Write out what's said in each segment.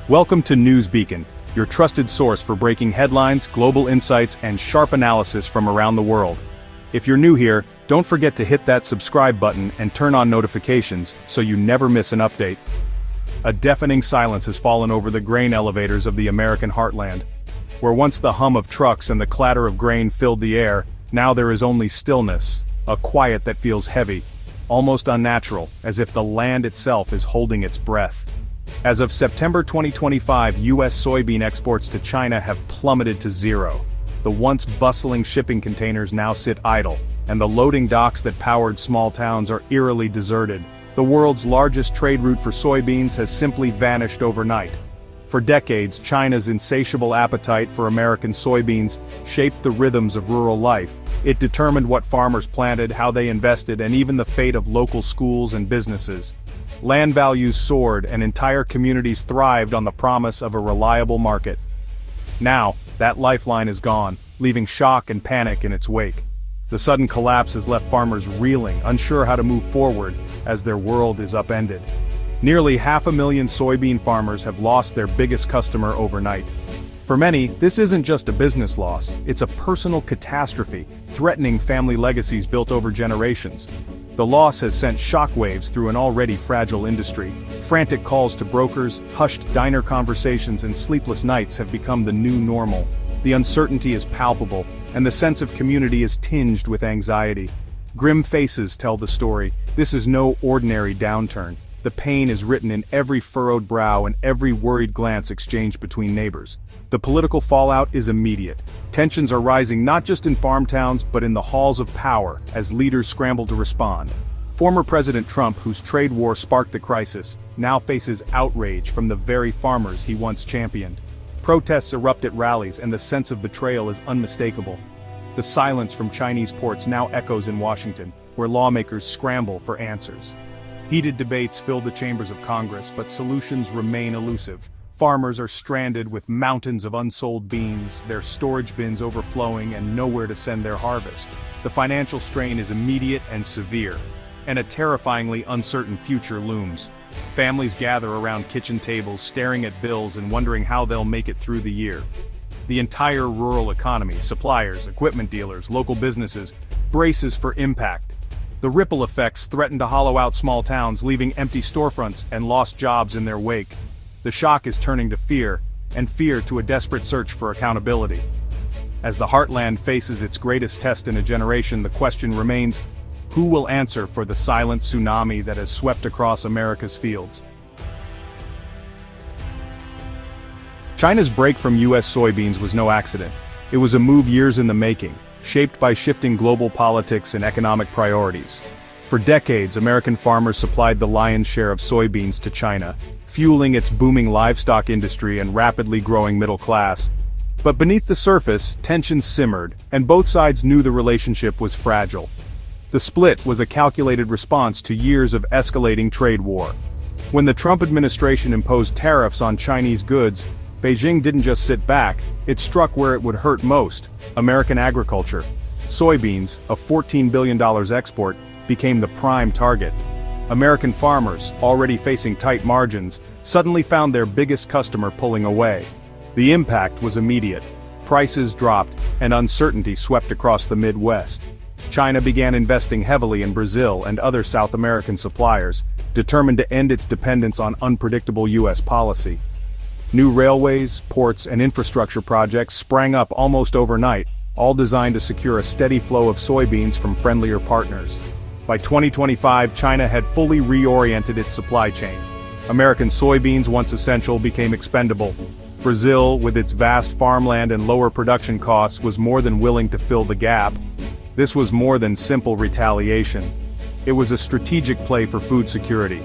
Welcome to News Beacon, your trusted source for breaking headlines, global insights, and sharp analysis from around the world. If you're new here, don't forget to hit that subscribe button and turn on notifications so you never miss an update. A deafening silence has fallen over the grain elevators of the American heartland. Where once the hum of trucks and the clatter of grain filled the air, now there is only stillness, a quiet that feels heavy, almost unnatural, as if the land itself is holding its breath. As of September 2025, U.S. soybean exports to China have plummeted to zero. The once bustling shipping containers now sit idle, and the loading docks that powered small towns are eerily deserted. The world's largest trade route for soybeans has simply vanished overnight. For decades, China's insatiable appetite for American soybeans shaped the rhythms of rural life. It determined what farmers planted, how they invested, and even the fate of local schools and businesses. Land values soared and entire communities thrived on the promise of a reliable market. Now, that lifeline is gone, leaving shock and panic in its wake. The sudden collapse has left farmers reeling, unsure how to move forward as their world is upended. Nearly 500,000 soybean farmers have lost their biggest customer overnight. For many, this isn't just a business loss, it's a personal catastrophe, threatening family legacies built over generations. The loss has sent shockwaves through an already fragile industry. Frantic calls to brokers, hushed diner conversations, and sleepless nights have become the new normal. The uncertainty is palpable, and the sense of community is tinged with anxiety. Grim faces tell the story. This is no ordinary downturn. The pain is written in every furrowed brow and every worried glance exchanged between neighbors. The political fallout is immediate. Tensions are rising not just in farm towns but in the halls of power as leaders scramble to respond. Former President Trump, whose trade war sparked the crisis, now faces outrage from the very farmers he once championed. Protests erupt at rallies and the sense of betrayal is unmistakable. The silence from Chinese ports now echoes in Washington, where lawmakers scramble for answers. Heated debates fill the chambers of Congress, but solutions remain elusive. Farmers are stranded with mountains of unsold beans, their storage bins overflowing, and nowhere to send their harvest. The financial strain is immediate and severe, and a terrifyingly uncertain future looms. Families gather around kitchen tables, staring at bills and wondering how they'll make it through the year. The entire rural economy, suppliers, equipment dealers, local businesses, braces for impact. The ripple effects threaten to hollow out small towns, leaving empty storefronts and lost jobs in their wake. The shock is turning to fear, and fear to a desperate search for accountability. As the heartland faces its greatest test in a generation, the question remains, who will answer for the silent tsunami that has swept across America's fields? China's break from U.S. soybeans was no accident. It was a move years in the making, shaped by shifting global politics and economic priorities. For decades, American farmers supplied the lion's share of soybeans to China, fueling its booming livestock industry and rapidly growing middle class. But beneath the surface, tensions simmered, and both sides knew the relationship was fragile. The split was a calculated response to years of escalating trade war. When the Trump administration imposed tariffs on Chinese goods, Beijing didn't just sit back, it struck where it would hurt most: American agriculture. Soybeans, a $14 billion export, became the prime target. American farmers, already facing tight margins, suddenly found their biggest customer pulling away. The impact was immediate. Prices dropped, and uncertainty swept across the Midwest. China began investing heavily in Brazil and other South American suppliers, determined to end its dependence on unpredictable U.S. policy. New railways, ports, and infrastructure projects sprang up almost overnight, all designed to secure a steady flow of soybeans from friendlier partners. By 2025, China had fully reoriented its supply chain. American soybeans, once essential, became expendable. Brazil, with its vast farmland and lower production costs, was more than willing to fill the gap. This was more than simple retaliation. It was a strategic play for food security.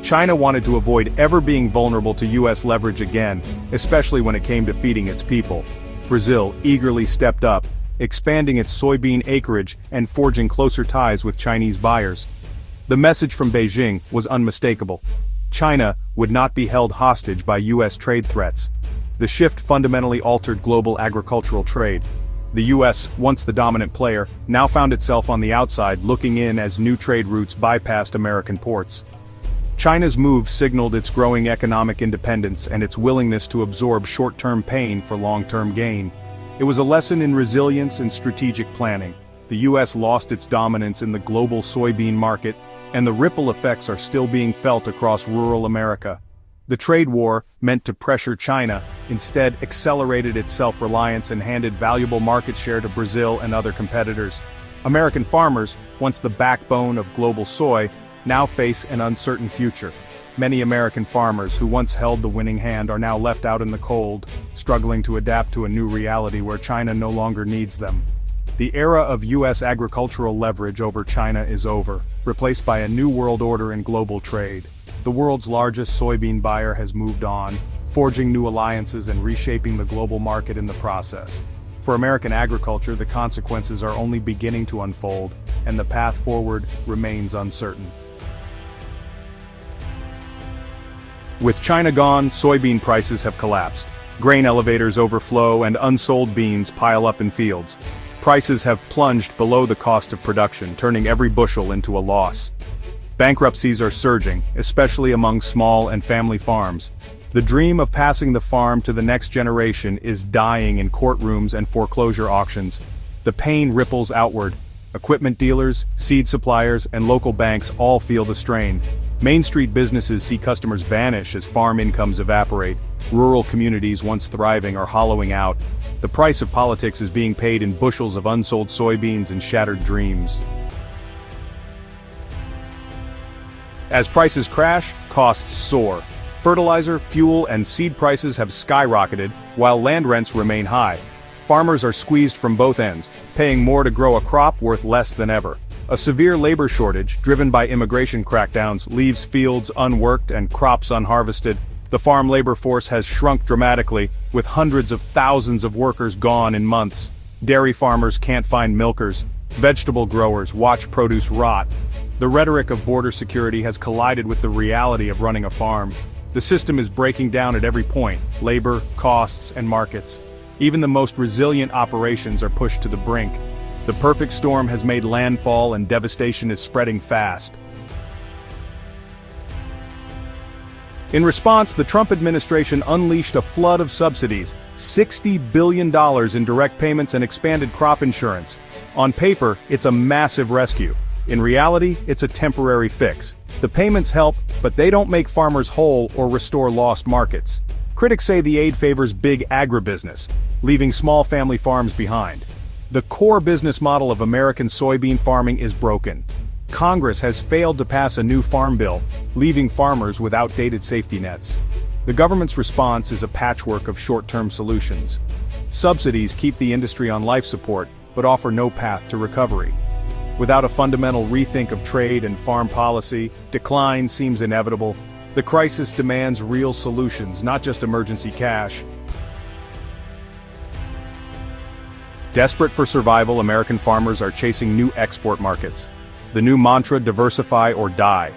China wanted to avoid ever being vulnerable to U.S. leverage again, especially when it came to feeding its people. Brazil eagerly stepped up, expanding its soybean acreage and forging closer ties with Chinese buyers. The message from Beijing was unmistakable. China would not be held hostage by U.S. trade threats. The shift fundamentally altered global agricultural trade. The U.S., once the dominant player, now found itself on the outside looking in as new trade routes bypassed American ports. China's move signaled its growing economic independence and its willingness to absorb short-term pain for long-term gain. It was a lesson in resilience and strategic planning. The US lost its dominance in the global soybean market, and the ripple effects are still being felt across rural America. The trade war, meant to pressure China, instead accelerated its self-reliance and handed valuable market share to Brazil and other competitors. American farmers, once the backbone of global soy, now face an uncertain future. Many American farmers who once held the winning hand are now left out in the cold, struggling to adapt to a new reality where China no longer needs them. The era of US agricultural leverage over China is over, replaced by a new world order in global trade. The world's largest soybean buyer has moved on, forging new alliances and reshaping the global market in the process. For American agriculture, the consequences are only beginning to unfold, and the path forward remains uncertain. With China gone, soybean prices have collapsed. Grain elevators overflow and unsold beans pile up in fields. Prices have plunged below the cost of production, turning every bushel into a loss. Bankruptcies are surging, especially among small and family farms. The dream of passing the farm to the next generation is dying in courtrooms and foreclosure auctions. The pain ripples outward. Equipment dealers, seed suppliers, and local banks all feel the strain. Main Street businesses see customers vanish as farm incomes evaporate. Rural communities once thriving are hollowing out. The price of politics is being paid in bushels of unsold soybeans and shattered dreams. As prices crash, costs soar. Fertilizer, fuel, and seed prices have skyrocketed, while land rents remain high. Farmers are squeezed from both ends, paying more to grow a crop worth less than ever. A severe labor shortage, driven by immigration crackdowns, leaves fields unworked and crops unharvested. The farm labor force has shrunk dramatically, with hundreds of thousands of workers gone in months. Dairy farmers can't find milkers. Vegetable growers watch produce rot. The rhetoric of border security has collided with the reality of running a farm. The system is breaking down at every point: labor, costs, and markets. Even the most resilient operations are pushed to the brink. The perfect storm has made landfall and devastation is spreading fast. In response, the Trump administration unleashed a flood of subsidies, $60 billion in direct payments and expanded crop insurance. On paper, it's a massive rescue. In reality, it's a temporary fix. The payments help, but they don't make farmers whole or restore lost markets. Critics say the aid favors big agribusiness, leaving small family farms behind. The core business model of American soybean farming is broken. Congress has failed to pass a new farm bill, leaving farmers with outdated safety nets. The government's response is a patchwork of short-term solutions. Subsidies keep the industry on life support, but offer no path to recovery. Without a fundamental rethink of trade and farm policy, decline seems inevitable. The crisis demands real solutions, not just emergency cash. Desperate for survival, American farmers are chasing new export markets. The new mantra: diversify or die.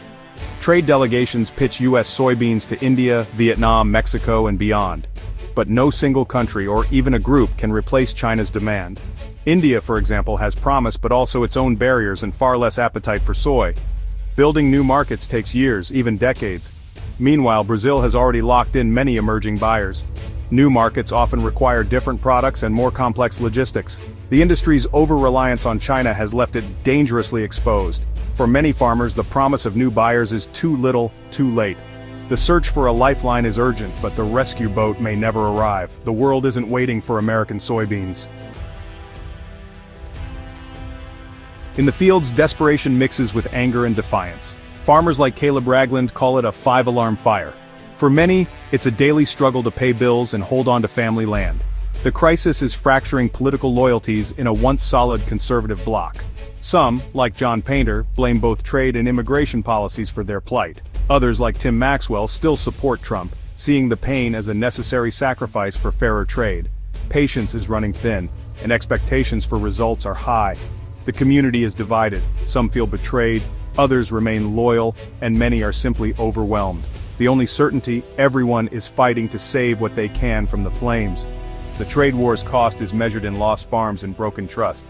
Trade delegations pitch U.S. soybeans to India, Vietnam, Mexico, and beyond. But no single country or even a group can replace China's demand. India, for example, has promise but also its own barriers and far less appetite for soy. Building new markets takes years, even decades. Meanwhile, Brazil has already locked in many emerging buyers. New markets often require different products and more complex logistics. The industry's over-reliance on China has left it dangerously exposed. For many farmers, the promise of new buyers is too little, too late. The search for a lifeline is urgent, but the rescue boat may never arrive. The world isn't waiting for American soybeans. In the fields, desperation mixes with anger and defiance. Farmers like Caleb Ragland call it a five-alarm fire. For many, it's a daily struggle to pay bills and hold on to family land. The crisis is fracturing political loyalties in a once solid conservative bloc. Some, like John Painter, blame both trade and immigration policies for their plight. Others, like Tim Maxwell, still support Trump, seeing the pain as a necessary sacrifice for fairer trade. Patience is running thin, and expectations for results are high. The community is divided. Some feel betrayed, others remain loyal, and many are simply overwhelmed. The only certainty: everyone is fighting to save what they can from the flames. The trade war's cost is measured in lost farms and broken trust.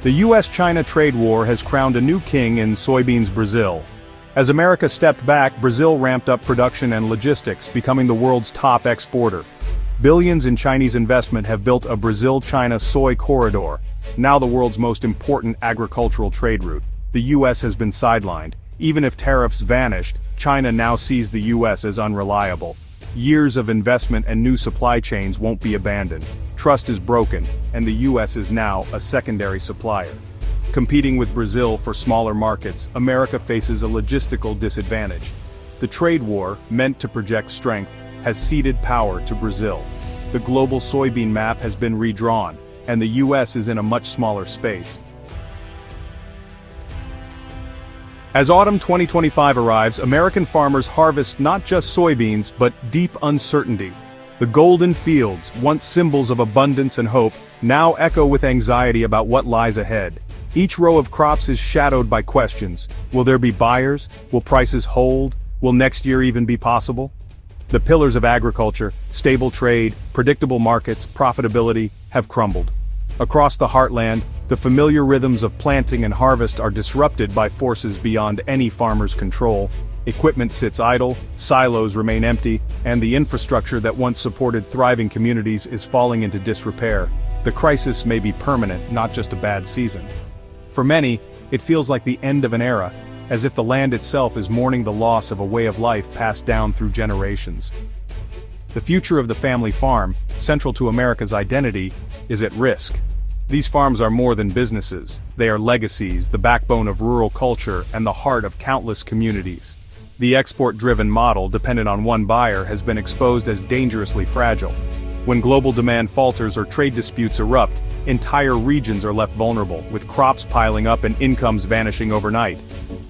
The US-China trade war has crowned a new king in soybeans Brazil. As America stepped back, Brazil ramped up production and logistics, becoming the world's top exporter. Billions in Chinese investment have built a Brazil-China soy corridor, now the world's most important agricultural trade route. The US has been sidelined. Even if tariffs vanished, China now sees the US as unreliable. Years of investment and new supply chains won't be abandoned. Trust is broken, and the US is now a secondary supplier. Competing with Brazil for smaller markets, America faces a logistical disadvantage. The trade war, meant to project strength, has ceded power to Brazil. The global soybean map has been redrawn, and the US is in a much smaller space. As autumn 2025 arrives, American farmers harvest not just soybeans, but deep uncertainty. The golden fields, once symbols of abundance and hope, now echo with anxiety about what lies ahead. Each row of crops is shadowed by questions. Will there be buyers? Will prices hold? Will next year even be possible? The pillars of agriculture, stable trade, predictable markets, profitability, have crumbled. Across the heartland, the familiar rhythms of planting and harvest are disrupted by forces beyond any farmer's control. Equipment sits idle, silos remain empty, and the infrastructure that once supported thriving communities is falling into disrepair. The crisis may be permanent, not just a bad season. For many, it feels like the end of an era, as if the land itself is mourning the loss of a way of life passed down through generations. The future of the family farm, central to America's identity, is at risk. These farms are more than businesses. They are legacies, the backbone of rural culture, and the heart of countless communities. The export-driven model, dependent on one buyer, has been exposed as dangerously fragile. When global demand falters or trade disputes erupt, entire regions are left vulnerable, with crops piling up and incomes vanishing overnight.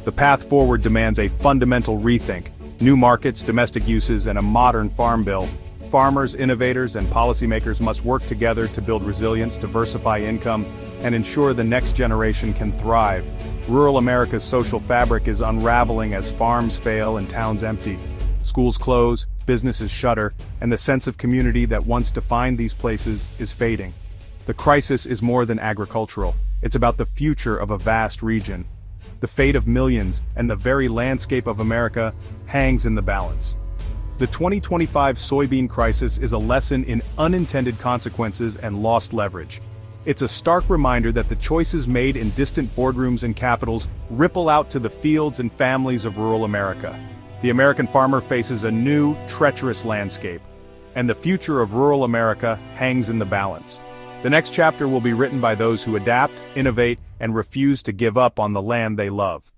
The path forward demands a fundamental rethink: new markets, domestic uses, and a modern farm bill. Farmers, innovators, and policymakers must work together to build resilience, diversify income, and ensure the next generation can thrive. Rural America's social fabric is unraveling as farms fail and towns empty. Schools close, businesses shutter, and the sense of community that once defined these places is fading. The crisis is more than agricultural. It's about the future of a vast region. The fate of millions and the very landscape of America hangs in the balance. The 2025 soybean crisis is a lesson in unintended consequences and lost leverage. It's a stark reminder that the choices made in distant boardrooms and capitals ripple out to the fields and families of rural America. The American farmer faces a new, treacherous landscape, and the future of rural America hangs in the balance. The next chapter will be written by those who adapt, innovate, and refuse to give up on the land they love.